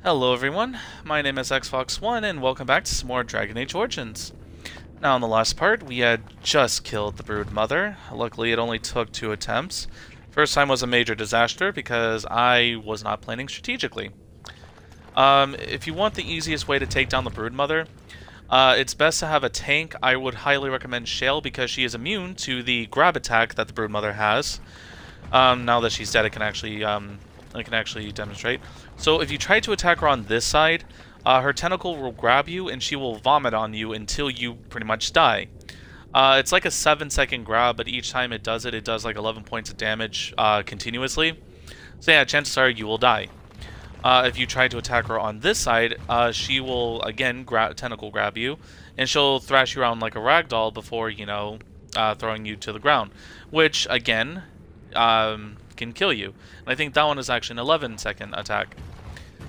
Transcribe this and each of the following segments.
Hello everyone, my name is XFox1 and welcome back to some more Dragon Age Origins. Now in the last part, we had just killed the Brood Mother. Luckily it only took 2 attempts. First time was a major disaster because I was not planning strategically. If you want the easiest way to take down the Brood Mother, it's best to have a tank. I would highly recommend Shale because she is immune to the grab attack that the Brood Mother has. Now that she's dead, I can actually demonstrate. So if you try to attack her on this side, her tentacle will grab you and she will vomit on you until you pretty much die. It's like a 7-second grab, but each time it does like 11 points of damage continuously. So yeah, chances are you will die. If you try to attack her on this side, she will again tentacle grab you, and she'll thrash you around like a ragdoll before, throwing you to the ground, which again can kill you. And I think that one is actually an 11-second attack.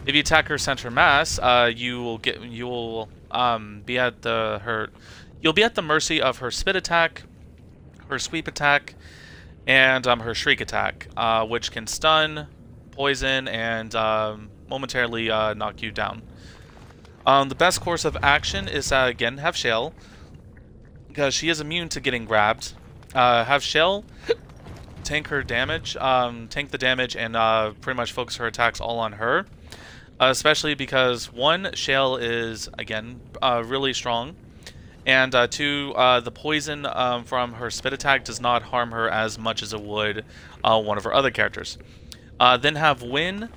If you attack her center mass, you'll be at the mercy of her spit attack, her sweep attack, and her shriek attack, which can stun, poison, and momentarily knock you down. The best course of action is again have Shale, because she is immune to getting grabbed. Have Shale tank her damage, tank the damage, and pretty much focus her attacks all on her. Especially because 1, Shale is, again, really strong, and 2, the poison from her spit attack does not harm her as much as it would one of her other characters. Then have Win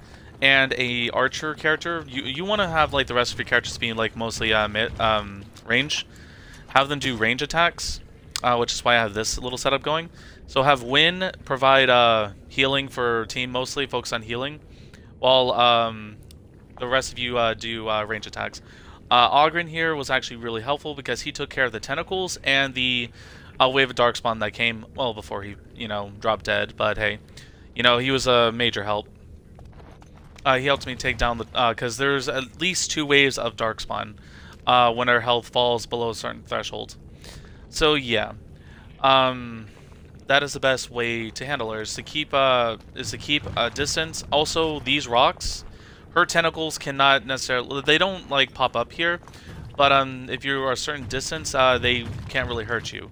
and a archer character. You want to have like the rest of your characters being like mostly range. Have them do range attacks, which is why I have this little setup going. So have Win provide healing for team mostly, focus on healing, while the rest of you do range attacks. Ogren here was actually really helpful because he took care of the tentacles and the wave of darkspawn that came well before he, dropped dead. But hey, he was a major help. He helped me take down the because there's at least 2 waves of darkspawn when our health falls below a certain threshold. So yeah, that is the best way to handle her, is to keep a distance. Also, these rocks, her tentacles cannot necessarily, they don't like pop up here, but if you are a certain distance, they can't really hurt you.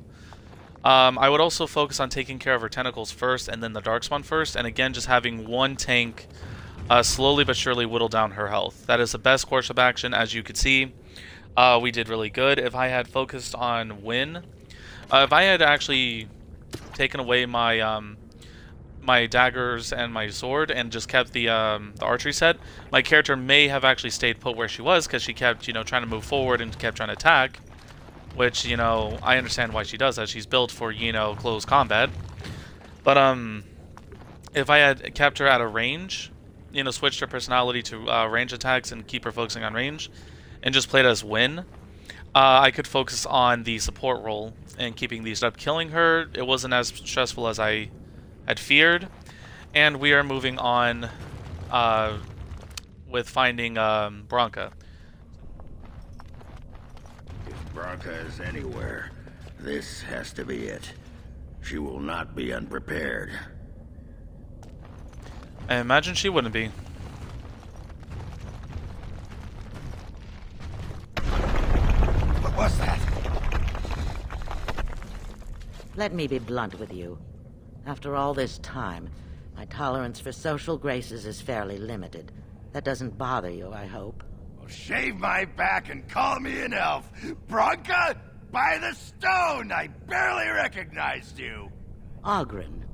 I would also focus on taking care of her tentacles first and then the darkspawn first, and again just having 1 tank slowly but surely whittle down her health. That is the best course of action. As you could see, we did really good. If I had focused on Win, if I had actually taken away my my daggers and my sword and just kept the archery set, my character may have actually stayed put where she was because she kept trying to move forward and kept trying to attack, which I understand why she does that. She's built for close combat. But if I had kept her at a range, switched her personality to range attacks and keep her focusing on range, and just played as Win, I could focus on the support role and keeping these up, killing her. It wasn't as stressful as I had feared, and we are moving on with finding Branka. If Branka is anywhere, this has to be it. She will not be unprepared. I imagine she wouldn't be. What was that? Let me be blunt with you. After all this time, my tolerance for social graces is fairly limited. That doesn't bother you, I hope. Well, shave my back and call me an elf. Branka, by the stone! I barely recognized you. Ogren.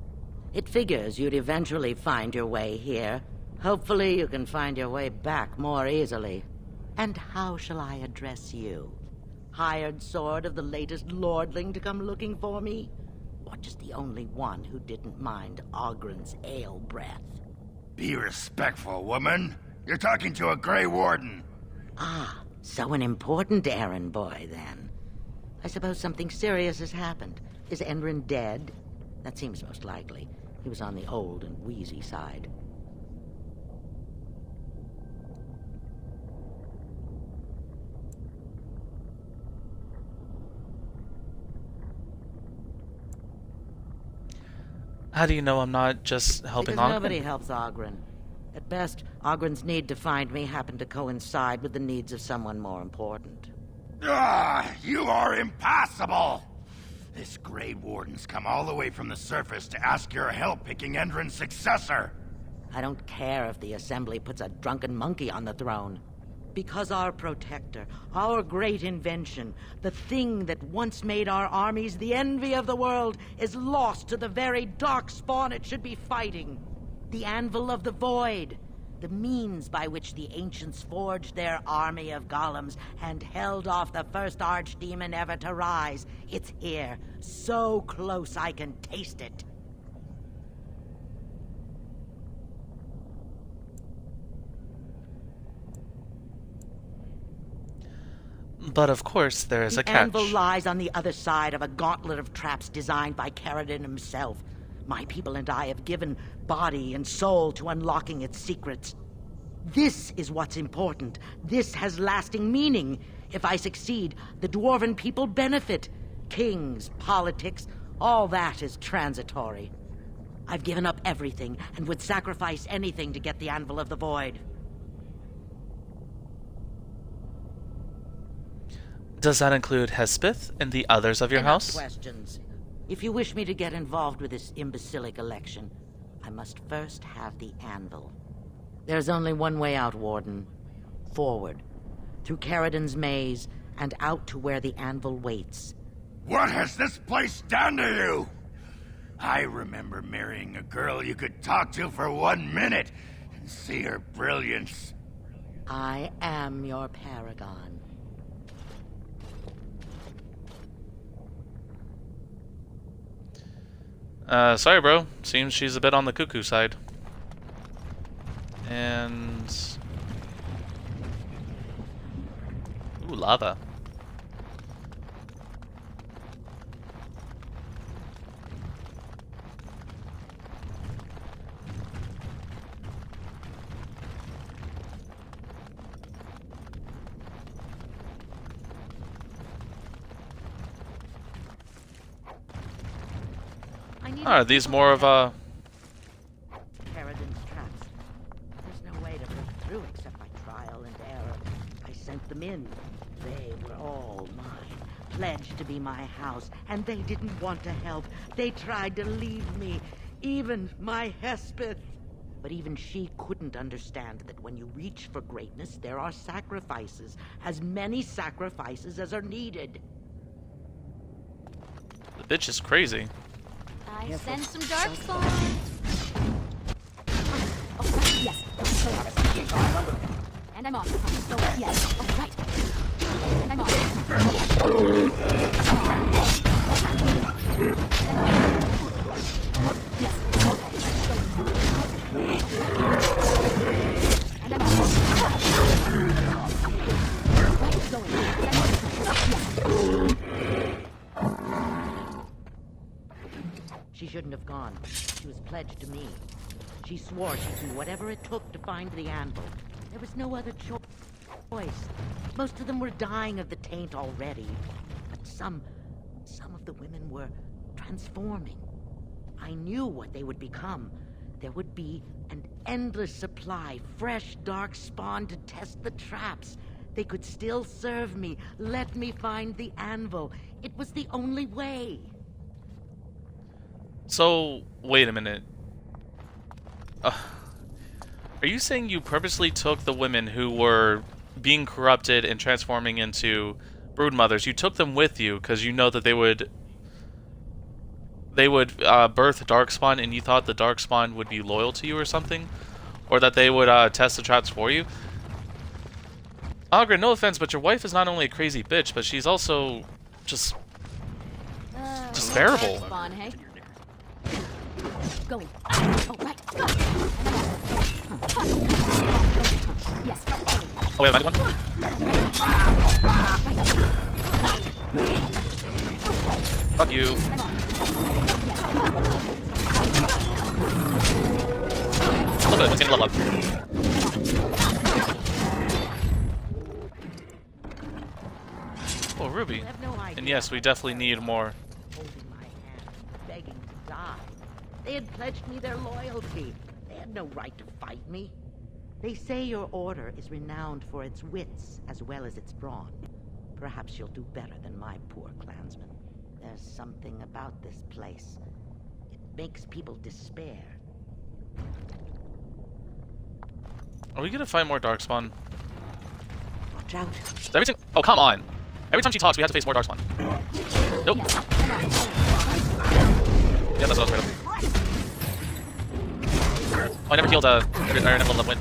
It figures you'd eventually find your way here. Hopefully you can find your way back more easily. And how shall I address you? Hired sword of the latest lordling to come looking for me? Or just the only one who didn't mind Ogren's ale breath? Be respectful, woman. You're talking to a Grey Warden. Ah, so an important errand boy, then. I suppose something serious has happened. Is Enrin dead? That seems most likely. He was on the old and wheezy side. How do you know I'm not just helping Because Ogren? nobody helps Ogren. At best, Ogren's need to find me happened to coincide with the needs of someone more important. You are impossible! This Grey Warden's come all the way from the surface to ask your help picking Endrin's successor. I don't care if the Assembly puts a drunken monkey on the throne. Because our protector, our great invention, the thing that once made our armies the envy of the world, is lost to the very darkspawn it should be fighting. The anvil of the void, the means by which the ancients forged their army of golems and held off the first archdemon ever to rise. It's here, so close I can taste it. But of course, there is a The catch. anvil lies on the other side of a gauntlet of traps designed by Paragon himself. My people and I have given body and soul to unlocking its secrets. This is what's important. This has lasting meaning. If I succeed, the Dwarven people benefit. Kings, politics, all that is transitory. I've given up everything and would sacrifice anything to get the Anvil of the Void. Does that include Hespith and the others of your Enough house? questions. If you wish me to get involved with this imbecilic election, I must first have the Anvil. There's only one way out, Warden. Forward. Through Caradon's maze, and out to where the Anvil waits. What has this place done to you? I remember marrying a girl you could talk to for 1 minute and see her brilliance. I am your paragon. Sorry, bro. Seems she's a bit on the cuckoo side. And... ooh, lava. Are these more of a... Caradon's traps. There's no way to break through except by trial and error. I sent them in. They were all mine, pledged to be my house, and they didn't want to help. They tried to leave me, even my Hespith. But even she couldn't understand that when you reach for greatness, there are sacrifices, as many sacrifices as are needed. The bitch is crazy. I send some dark spawns. Oh, yes. And I'm off. Yes. Oh, right. And I'm off. Yes. And I'm She shouldn't have gone. She was pledged to me. She swore she'd do whatever it took to find the Anvil. There was no other choice. Most of them were dying of the taint already. But some of the women were transforming. I knew what they would become. There would be an endless supply, fresh dark spawn to test the traps. They could still serve me, let me find the Anvil. It was the only way. So, wait a minute. Are you saying you purposely took the women who were being corrupted and transforming into broodmothers, you took them with you because you know that they would birth Darkspawn, and you thought the Darkspawn would be loyal to you or something? Or that they would test the traps for you? Ogre, no offense, but your wife is not only a crazy bitch, but she's also just terrible. Spawn, hey? Going. Oh, right. Yes. Oh, wait, am I the one? Fuck you. Look at it, it's gonna level up. Oh, Ruby. And yes, we definitely need more. Holding my hand, begging to die. They had pledged me their loyalty. They had no right to fight me. They say your order is renowned for its wits as well as its brawn. Perhaps you'll do better than my poor clansmen. There's something about this place. It makes people despair. Are we gonna find more darkspawn? Watch out. Oh, come on! Every time she talks, we have to face more darkspawn. Nope. Yeah, that's what I was afraid of. Oh, I never healed I never leveled up Win.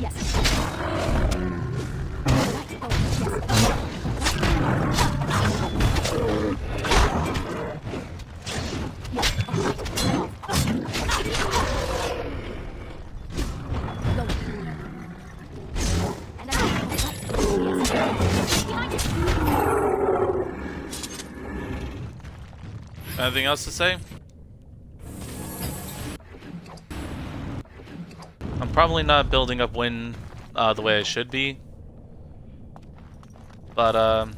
Anything else to say? I'm probably not building up Win the way I should be. But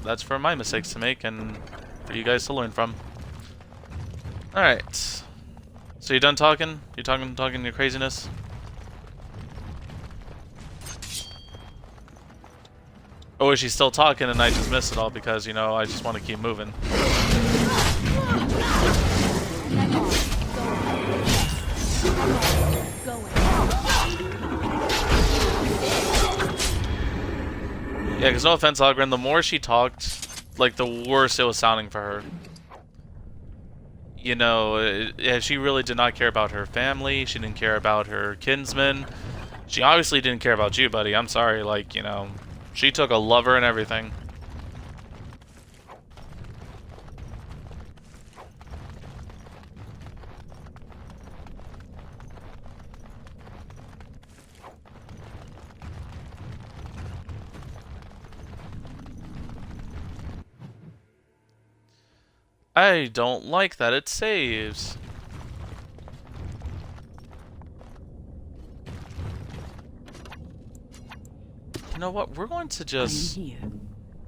that's for my mistakes to make and for you guys to learn from. Alright. So you done talking? You talking your craziness? Or is she still talking and I just missed it all because, you know, I just want to keep moving? Yeah, because no offense, Ogren, the more she talked, like, the worse it was sounding for her. You know, she really did not care about her family, she didn't care about her kinsmen. She obviously didn't care about you, buddy, I'm sorry, like, you know, she took a lover and everything. I don't like that it saves. You know what? We're going to just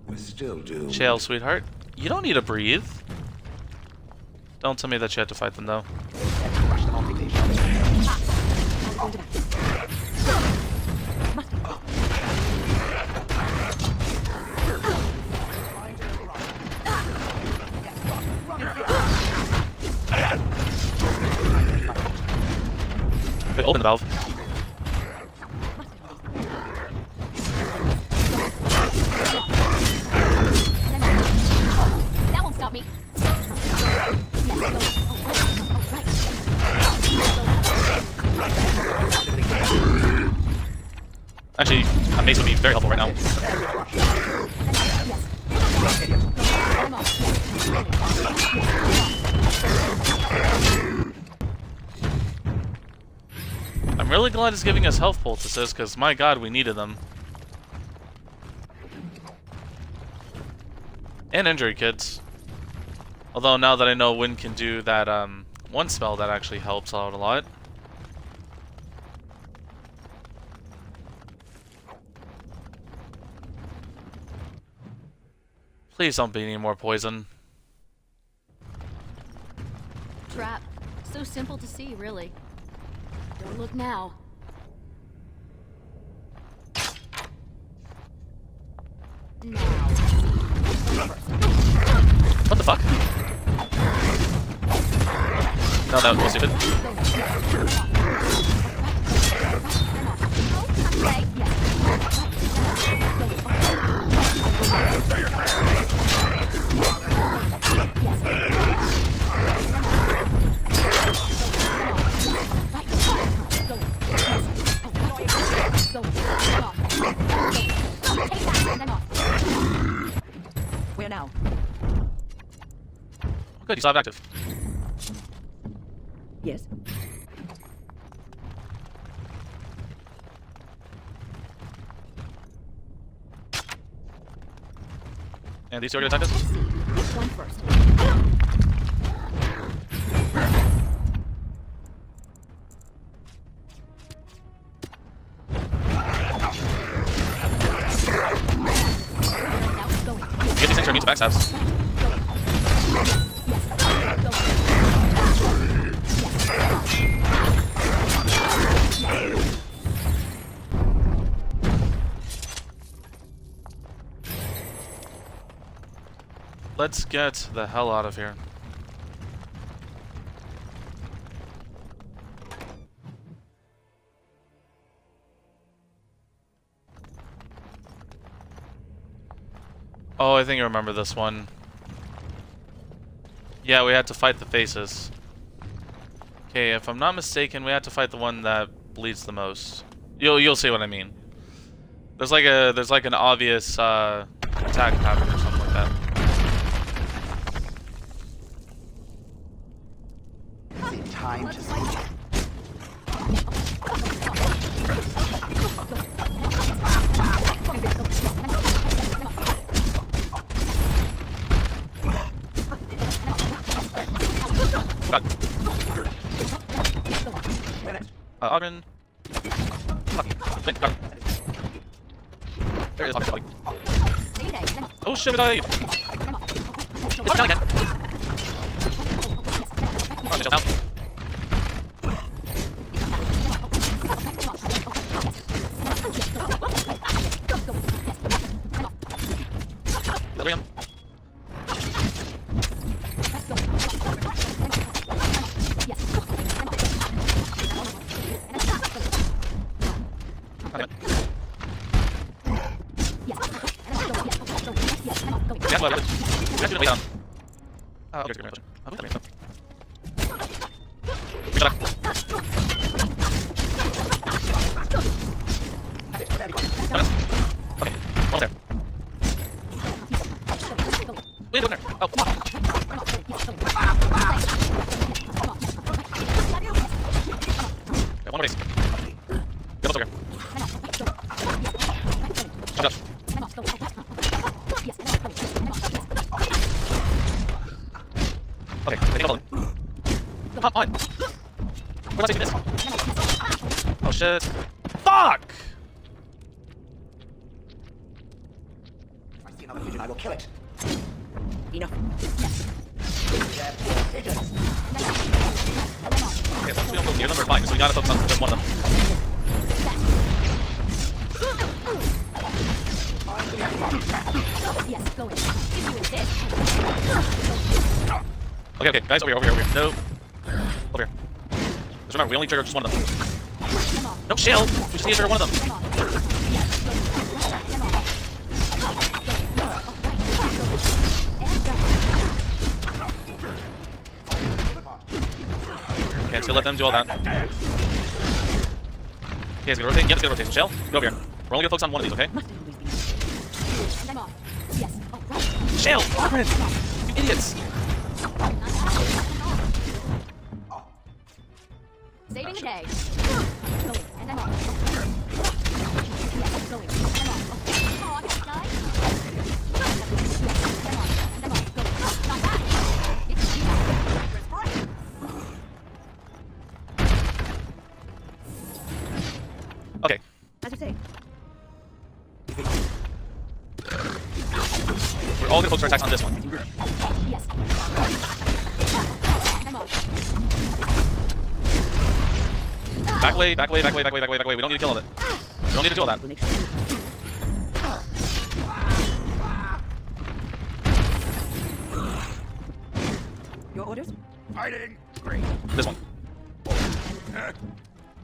We're still doomed. chill, sweetheart. You don't need to breathe. Don't tell me that you had to fight them, though. Wait, open the valve. That won't stop me. Actually, a mace would be very helpful right now. I'm really glad it's giving us health poultices, because my god, we needed them. And injury kits. Although now that I know Wind can do that one spell, that actually helps out a lot. Please don't be any more poison. Trap. So simple to see, really. Don't look now. Now. What the fuck? No, that was stupid. Where now? Good, you still have active. Yes. And these two are gonna attack us? Let's see. Which one first? Get these things for me to backstabs. let's get the hell out of here. Oh, I think I remember this one. Yeah, we had to fight the faces. Okay, if I'm not mistaken, we had to fight the one that bleeds the most. You'll see what I mean. There's like an obvious attack pattern or something like that. Is it time to sleep? God. Ogren. There it is. Oh shit! I. Oh, down again. Oh, jump out. Delirium. Yeah, well, let's do the way down. Oh, okay, good. Oh, that makes sense. Good luck. Okay, one there. Wait, one there. Oh, come on. Okay, one more base. Get over here. Shut up. Okay, take a bullet. Come on! We're not taking this. Oh shit. Fuck! If I see another pigeon, I will kill it. Enough. Okay, so we don't go near them, we're fine, so we gotta focus on just one of them. Yes, go in. If you insist. Okay, okay, guys, over here. No. Over here. Just remember, we only trigger just one of them. No, shield! We just need to trigger one of them. Okay, so let them do all that. Okay, it's gonna rotate. Yep, it's gonna rotate. Shell, go over here. We're only gonna focus on one of these, okay? Shell! Ogren! You idiots! Saving the day. Okay. As you say. We're all gonna focus our attacks on this one. Yes. Back away. We don't need to kill all of it. We don't need to do all that. Your orders? Fighting. Great. This one.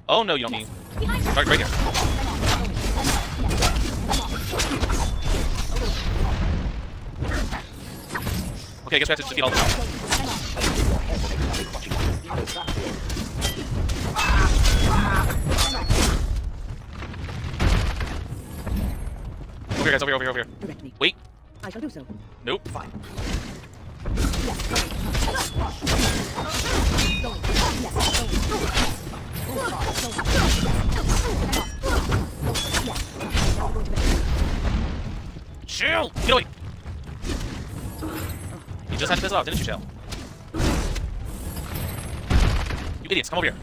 Oh no, you don't need. Right here. Okay, I guess we have to defeat all of them now. Over here, guys, over here. Direct me. Wait. I shall do so. Nope. Fine. Shell! Get away! You just had to piss it off, didn't you, Shell? You idiots, come over here.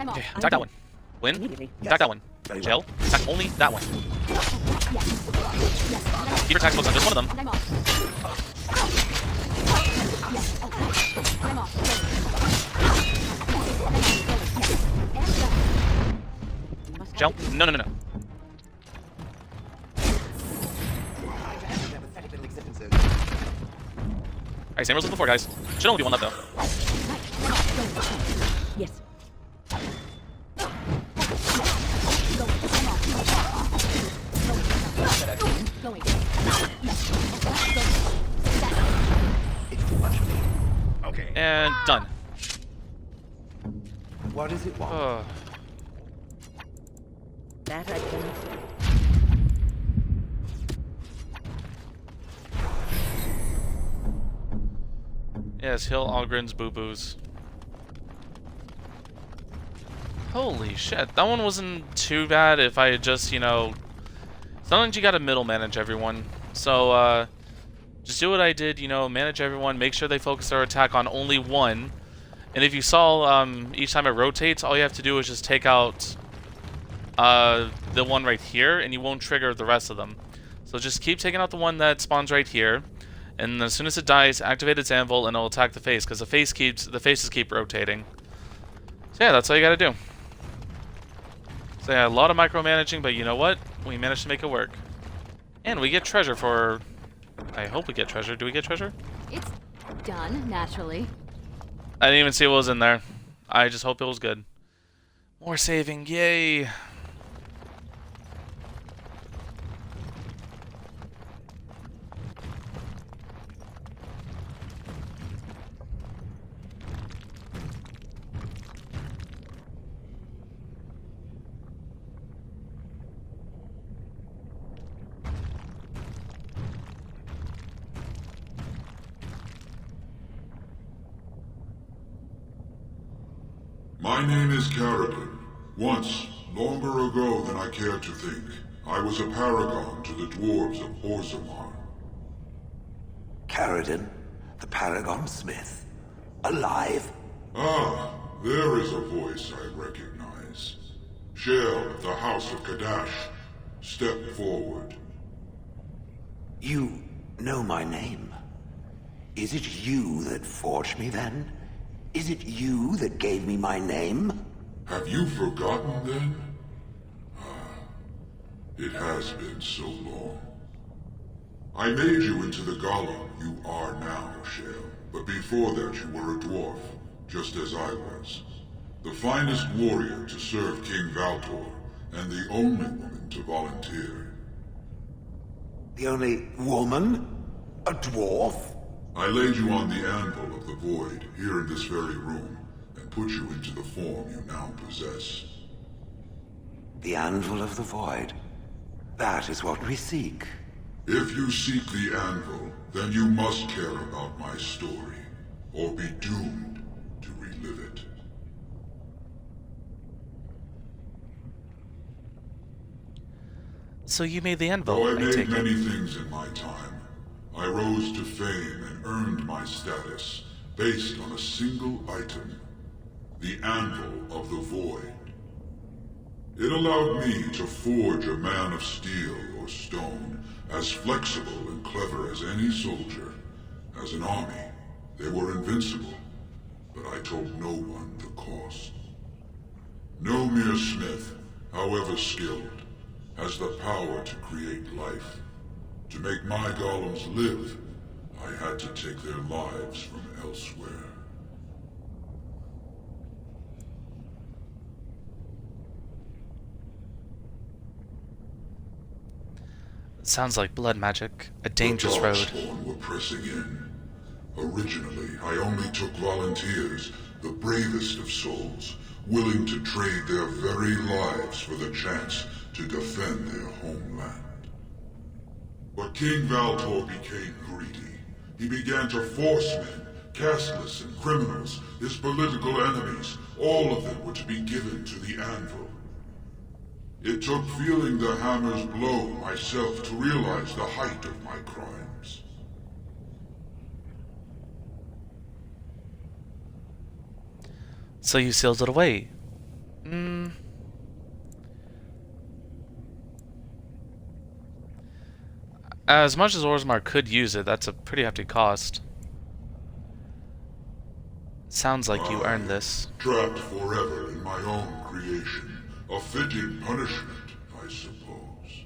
Okay, attack that one. Win. Immediately. Attack that one. Very well. Shell. Attack only that one. Keep your attacks focused on just one of them. Shell? No, no, no, no. Alright, same rules as before, guys. Should only be one left, though. Yes. Going. It's too much for me. Okay. And done. What does it want? That I can. Yes, Hill Algren's boo-boos. Holy shit, that one wasn't too bad if I had just, you know... Sometimes you gotta middle manage everyone. So, just do what I did, you know, manage everyone, make sure they focus their attack on only one. And if you saw, each time it rotates, all you have to do is just take out the one right here, and you won't trigger the rest of them. So just keep taking out the one that spawns right here. And as soon as it dies, activate its anvil, and it'll attack the face, because the faces keep rotating. So yeah, that's all you gotta do. So yeah, a lot of micromanaging, but you know what? We managed to make it work. And we get treasure for... I hope we get treasure. Do we get treasure? It's done, naturally. I didn't even see what was in there. I just hope it was good. More saving, yay! My name is Paragon. Once, longer ago than I care to think, I was a paragon to the dwarves of Orzammar. Caradon, the Paragon Smith. Alive? Ah, there is a voice I recognize. Shale of the House of Kadash. Step forward. You know my name. Is it you that forged me then? Is it you that gave me my name? Have you forgotten then? Ah, it has been so long. I made you into the golem you are now, Shale. But before that you were a dwarf, just as I was. The finest warrior to serve King Valtor, and the only woman to volunteer. The only woman? A dwarf? I laid you on the anvil of the void, here in this very room, and put you into the form you now possess. The anvil of the void. That is what we seek. If you seek the anvil, then you must care about my story, or be doomed to relive it. So you made the anvil, Though I I made take many it. things in my time, I rose to fame and earned my status based on a single item, the anvil of the void. It allowed me to forge a man of steel or stone, as flexible and clever as any soldier. As an army, they were invincible, but I told no one the cost. No mere smith, however skilled, has the power to create life. To make my golems live, I had to take their lives from elsewhere. Sounds like blood magic. A dangerous The road. Darkspawn were pressing in. Originally, I only took volunteers, the bravest of souls, willing to trade their very lives for the chance to defend their homeland. But King Valtor became greedy. He began to force men, casteless and criminals, his political enemies. All of them were to be given to the anvil. It took feeling the hammer's blow myself to realize the height of my crimes. So you sealed it away. As much as Orzammar could use it, that's a pretty hefty cost. Sounds like you earned this. Trapped forever in my own creation, A fitting punishment, I suppose.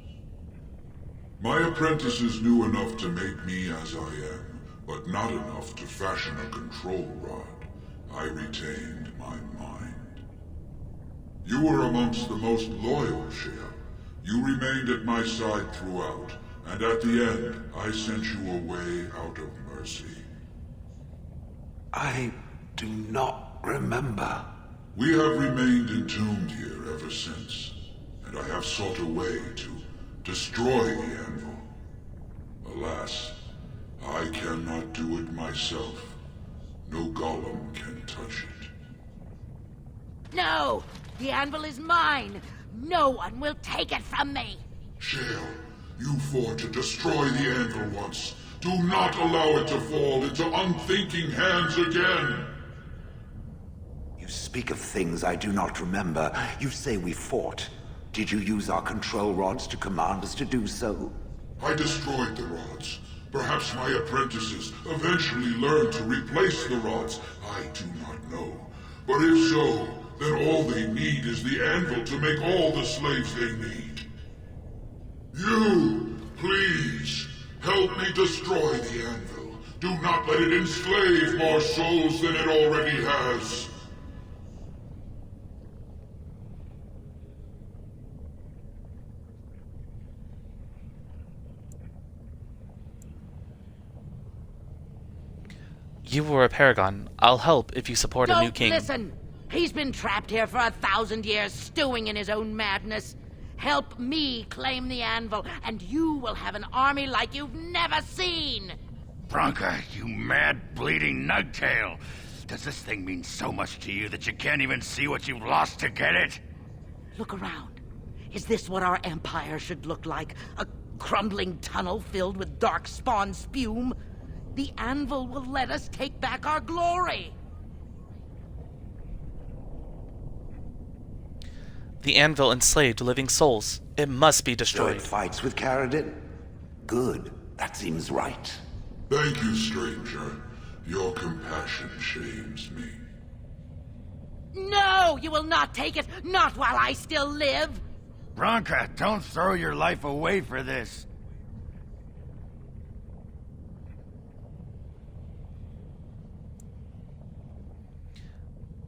My apprentices knew enough to make me as I am, but not enough to fashion a control rod. I retained my mind. You were amongst the most loyal, Shea. You remained at my side throughout, and at the end, I sent you away out of mercy. I do not remember. We have remained entombed here ever since, and I have sought a way to destroy the anvil. Alas, I cannot do it myself. No golem can touch it. No! The anvil is mine! No one will take it from me! Shale, you fought to destroy the anvil once. Do not allow it to fall into unthinking hands again! You speak of things I do not remember. You say we fought. Did you use our control rods to command us to do so? I destroyed the rods. Perhaps my apprentices eventually learned to replace the rods. I do not know. But if so, then all they need is the anvil to make all the slaves they need. You, please, help me destroy the anvil. Do not let it enslave more souls than it already has. You were a paragon. I'll help if you support a new Don't king. listen! He's been trapped here for 1,000 years, stewing in his own madness. Help me claim the anvil, and you will have an army like you've never seen! Branka, you mad, bleeding nugtail! Does this thing mean so much to you that you can't even see what you've lost to get it? Look around. Is this what our empire should look like? A crumbling tunnel filled with dark spawn spume? The anvil will let us take back our glory! The anvil enslaved living souls. It must be So destroyed. it fights with Caradin? Good. That seems right. Thank you, stranger. Your compassion shames me. No! You will not take it! Not while I still live! Branka, don't throw your life away for this.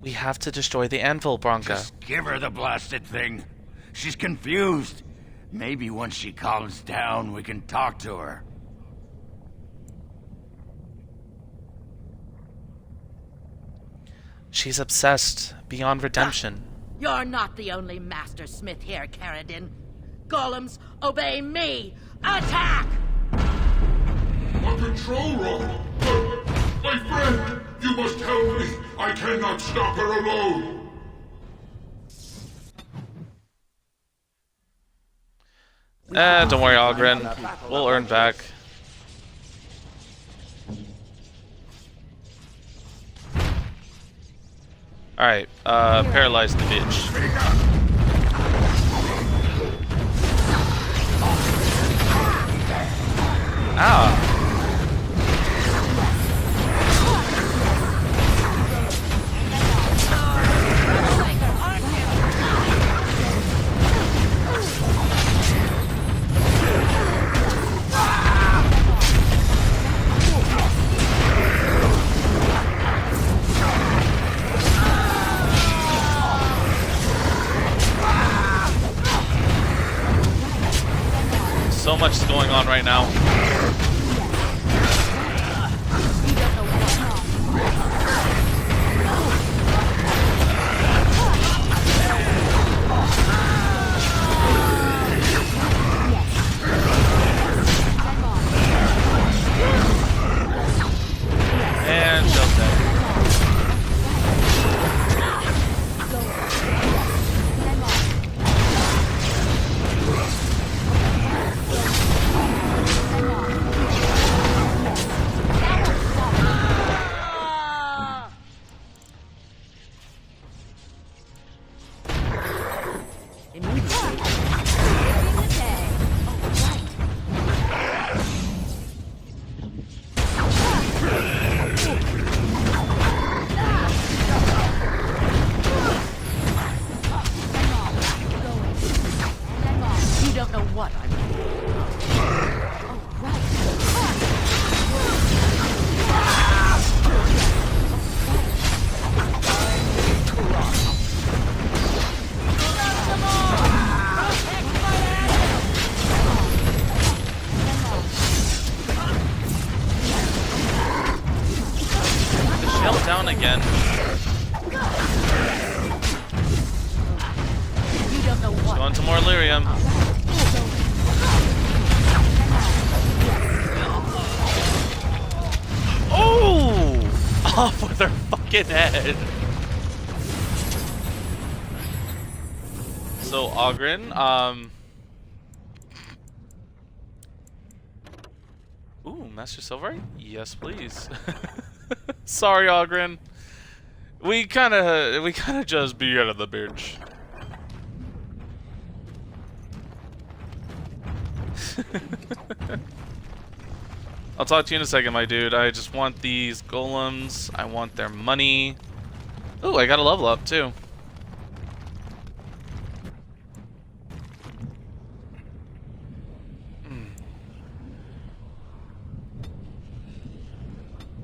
We have to destroy the anvil, Branka. Just give her the blasted thing. She's confused. Maybe once she calms down, we can talk to her. She's obsessed beyond redemption. You're not the only master smith here, Caradin. Golems, obey me! Attack! A control rod! My friend! You must help me! I cannot stop her alone! Don't worry, Ogren. We'll earn back. Alright, paralyze the bitch. Ah! So much is going on right now. And jump dead. him. Oh! Off with her fucking head. So, Ogren, ooh, Master Silverite? Yes, please. Sorry, Ogren. We kinda just beat out of the bitch. I'll talk to you in a second, my dude. I just want these golems. I want their money. Ooh, I got a level up, too.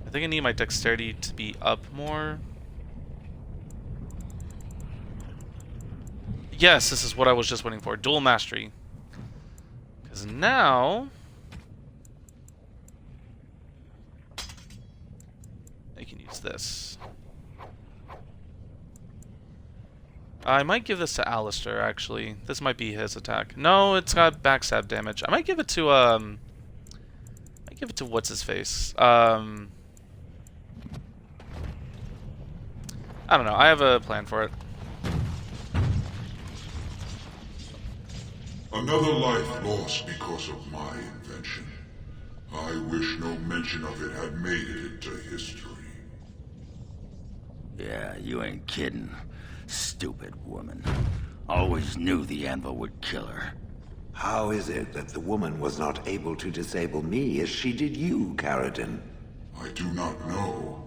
I think I need my dexterity to be up more. Yes, this is what I was just waiting for. Dual mastery. Because now I can use this. I might give this to Alistair, actually. This might be his attack. No, it's got backstab damage. I might give it to what's his face. I don't know. I have a plan for it. Another life lost because of my invention. I wish no mention of it had made it into history. Yeah, you ain't kidding. Stupid woman. Always knew the anvil would kill her. How is it that the woman was not able to disable me as she did you, Caradon? I do not know.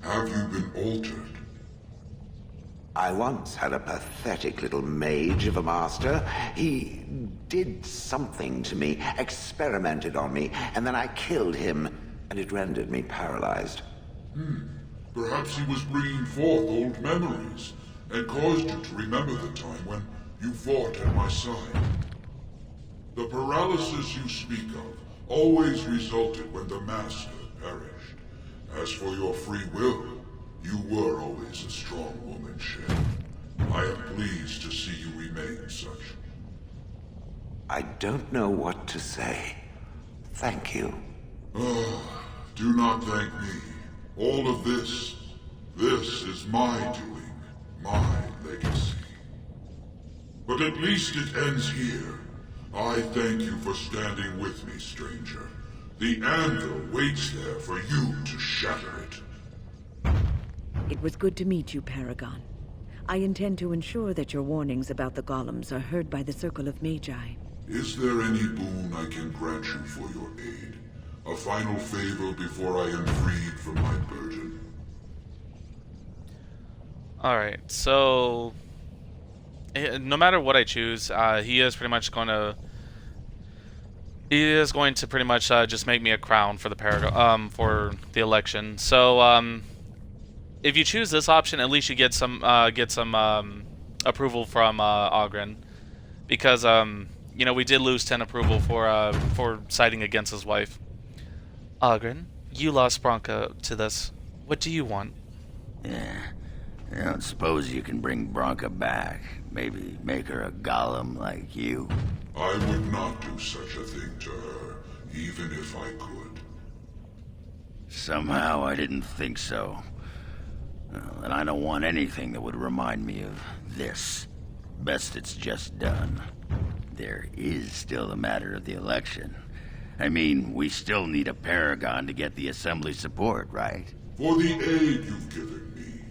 Have you been altered? I once had a pathetic little mage of a master. He did something to me, experimented on me, and then I killed him, and it rendered me paralyzed. Perhaps he was bringing forth old memories, and caused you to remember the time when you fought at my side. The paralysis you speak of always resulted when the Master perished. As for your free will, you were always a strong woman, Shen. I am pleased to see you remain such. I don't know what to say. Thank you. Do not thank me. All of this is my doing, my legacy. But at least it ends here. I thank you for standing with me, stranger. The anvil waits there for you to shatter it. It was good to meet you, Paragon. I intend to ensure that your warnings about the golems are heard by the Circle of Magi. Is there any boon I can grant you for your aid? A final favor before I am freed from my burden? Alright, so no matter what I choose, he is going to pretty much just make me a crown for the Paragon, for the election. So if you choose this option, at least you get some approval from Ogren, because you know, we did lose 10 approval for siding against his wife. Ogren, you lost Branka to this. What do you want? Yeah. I don't suppose you can bring Branka back. Maybe make her a golem like you. I would not do such a thing to her, even if I could. Somehow I didn't think so. Well, and I don't want anything that would remind me of this. Best it's just done. There is still the matter of the election. I mean, we still need a Paragon to get the Assembly support, right? For the aid you've given me,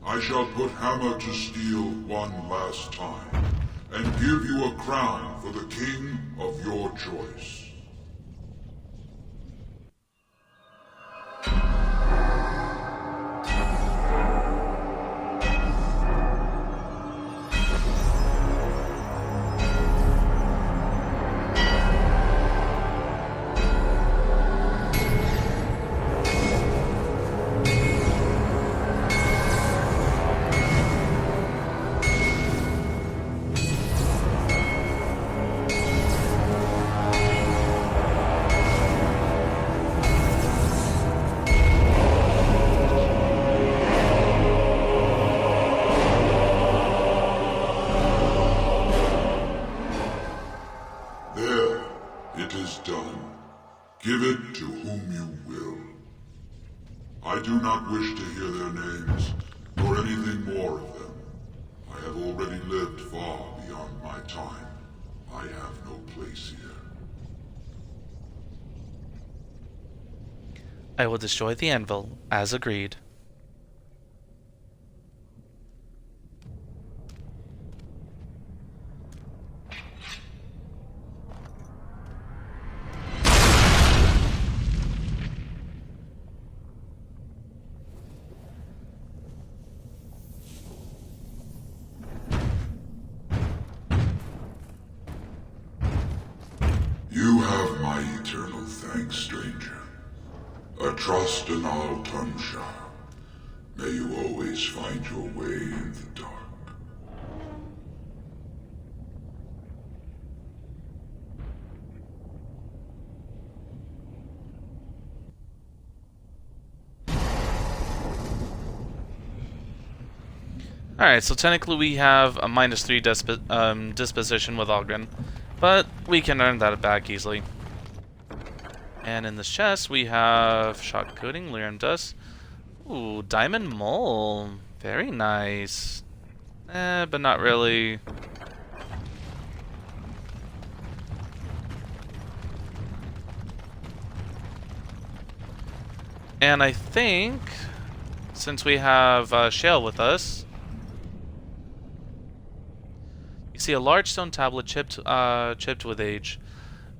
I shall put hammer to steel one last time, and give you a crown for the king of your choice. not wish to hear their names, nor anything more of them. I have already lived far beyond my time. I have no place here. I will destroy the anvil, as agreed. You have my eternal thanks, stranger. A trust in our Tumsha. May you always find your way in the dark. Alright, so technically we have a -3 disposition with Algren, but we can earn that back easily. And in this chest we have shock coating, lyrium dust. Ooh, diamond mole. Very nice. But not really. And I think, since we have Shale with us, you see a large stone tablet chipped with age,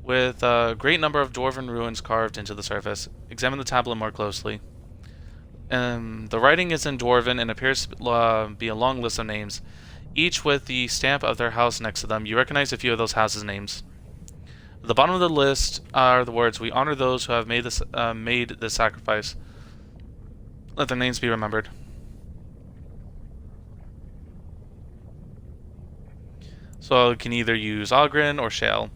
with a great number of dwarven ruins carved into the surface. Examine the tablet more closely. The writing is in Dwarven and appears to be a long list of names, each with the stamp of their house next to them. You recognize a few of those houses' names. At the bottom of the list are the words, "We honor those who have made this sacrifice. Let their names be remembered." So you can either use Ogren or Shale.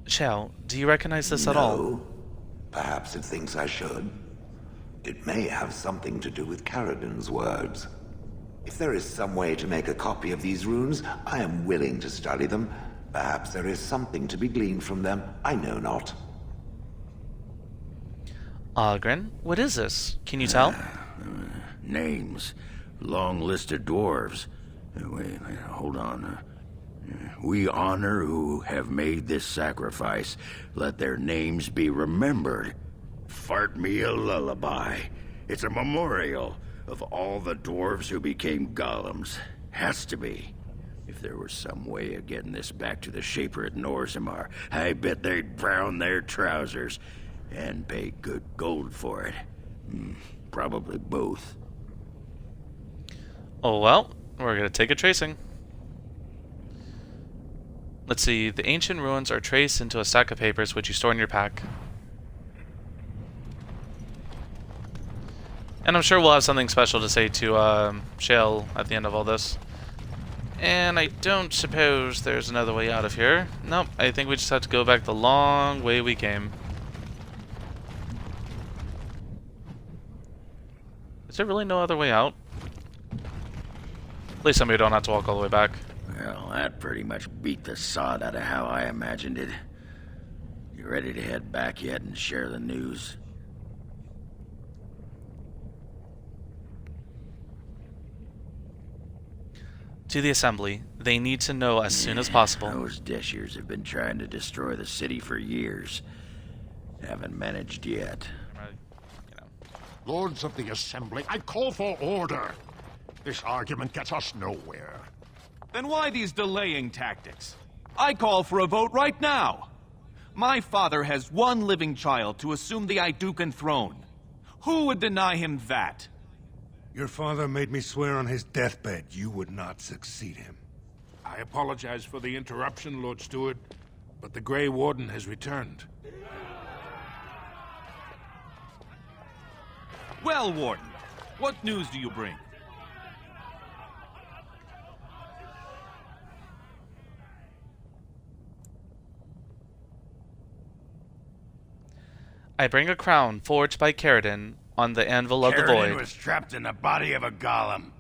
Shale, do you recognize this at all? No. Perhaps it thinks I should. It may have something to do with Carradon's words. If there is some way to make a copy of these runes, I am willing to study them. Perhaps there is something to be gleaned from them. I know not. Ogren, what is this? Can you tell? Names. Long list of dwarves. Wait, hold on. We honor who have made this sacrifice. Let their names be remembered. Fart me a lullaby. It's a memorial of all the dwarves who became golems. Has to be. If there was some way of getting this back to the Shaper at Norzimar, I bet they'd brown their trousers and pay good gold for it. Probably both. Oh well, we're gonna take a tracing. Let's see, the ancient ruins are traced into a stack of papers which you store in your pack. And I'm sure we'll have something special to say to Shale at the end of all this. And I don't suppose there's another way out of here. Nope, I think we just have to go back the long way we came. Is there really no other way out? At least somebody don't have to walk all the way back. Well, that pretty much beat the sod out of how I imagined it. You ready to head back yet and share the news? To the assembly. They need to know as soon as possible. Those Deshirs have been trying to destroy the city for years. Haven't managed yet. Lords of the Assembly, I call for order. This argument gets us nowhere. Then why these delaying tactics? I call for a vote right now. My father has one living child to assume the Idukan throne. Who would deny him that? Your father made me swear on his deathbed you would not succeed him. I apologize for the interruption, Lord Steward, but the Grey Warden has returned. Well, Warden, what news do you bring? I bring a crown forged by Carradon on the anvil of the void. Carradon was trapped in the body of a golem.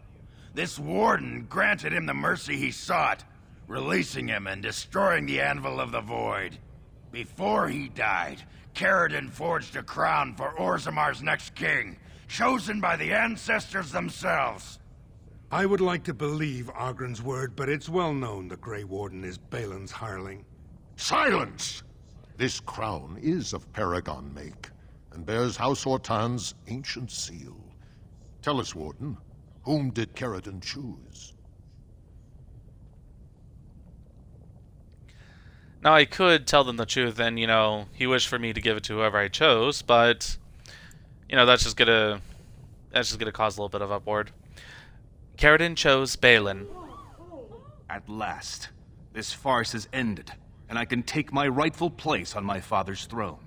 This warden granted him the mercy he sought, releasing him and destroying the anvil of the void. Before he died, Carradon forged a crown for Orzamar's next king. chosen by the ancestors themselves. I would like to believe Ogren's word, but it's well known the Grey Warden is Balin's hireling. Silence! This crown is of Paragon make, and bears House Hortan's ancient seal. Tell us, Warden, whom did Caradon choose? Now, I could tell them the truth and, he wished for me to give it to whoever I chose, but, that's just gonna cause a little bit of uproar. Caradon chose Balin. At last, this farce has ended, and I can take my rightful place on my father's throne.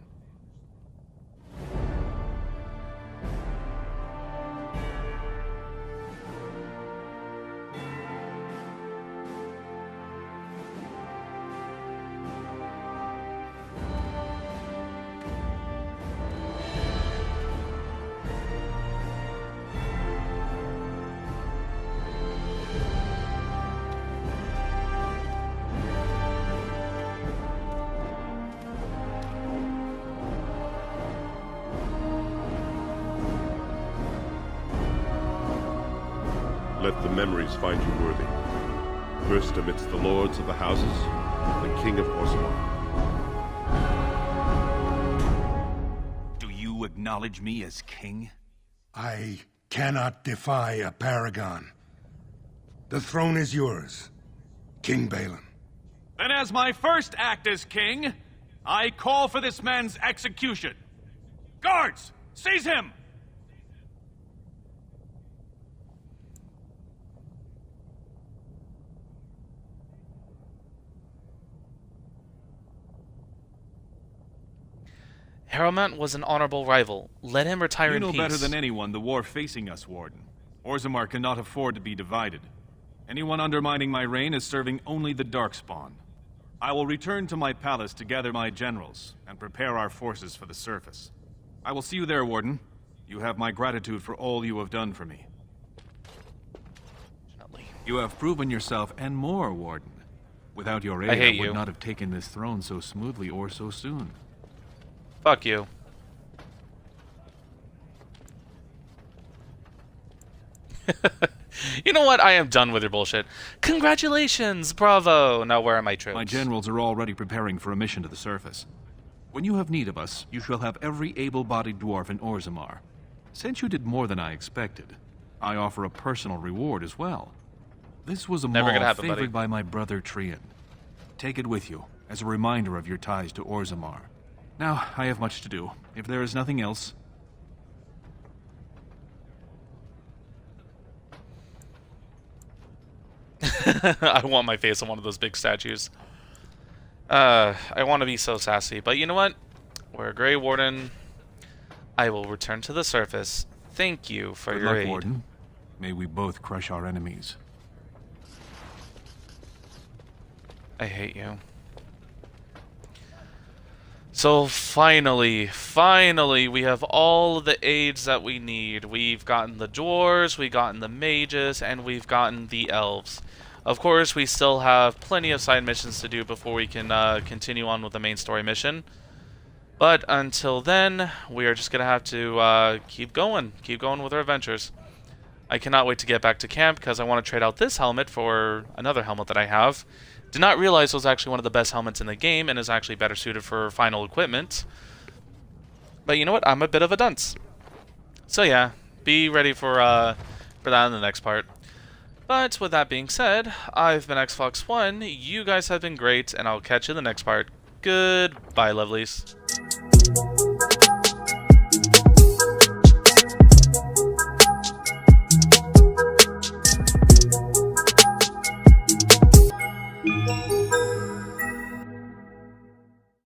Let the memories find you worthy. First amidst the lords of the houses, the King of Orzammar. Do you acknowledge me as king? I cannot defy a paragon. The throne is yours, King Balin. Then as my first act as king, I call for this man's execution. Guards, seize him! Harrowmont was an honorable rival. Let him retire in peace. You know better than anyone the war facing us, Warden. Orzammar cannot afford to be divided. Anyone undermining my reign is serving only the Darkspawn. I will return to my palace to gather my generals and prepare our forces for the surface. I will see you there, Warden. You have my gratitude for all you have done for me. You have proven yourself and more, Warden. Without your aid, I would not have taken this throne so smoothly or so soon. Fuck you. You know what? I am done with your bullshit. Congratulations! Bravo! Now where are my troops? My generals are already preparing for a mission to the surface. When you have need of us, you shall have every able-bodied dwarf in Orzammar. Since you did more than I expected, I offer a personal reward as well. This was a mall favored by my brother Trian. Take it with you, as a reminder of your ties to Orzammar. Now, I have much to do. If there is nothing else... I want my face on one of those big statues. I want to be so sassy, but you know what? We're a Grey Warden. I will return to the surface. Thank you for your aid. Warden. May we both crush our enemies. I hate you. So finally, we have all the aids that we need. We've gotten the dwarves, we've gotten the mages, and we've gotten the elves. Of course, we still have plenty of side missions to do before we can continue on with the main story mission. But until then, we are just going to have to keep going with our adventures. I cannot wait to get back to camp because I want to trade out this helmet for another helmet that I have. Did not realize it was actually one of the best helmets in the game and is actually better suited for final equipment. But you know what? I'm a bit of a dunce. So yeah, be ready for that in the next part. But with that being said, I've been XFox1, you guys have been great, and I'll catch you in the next part. Goodbye, lovelies. Thank you.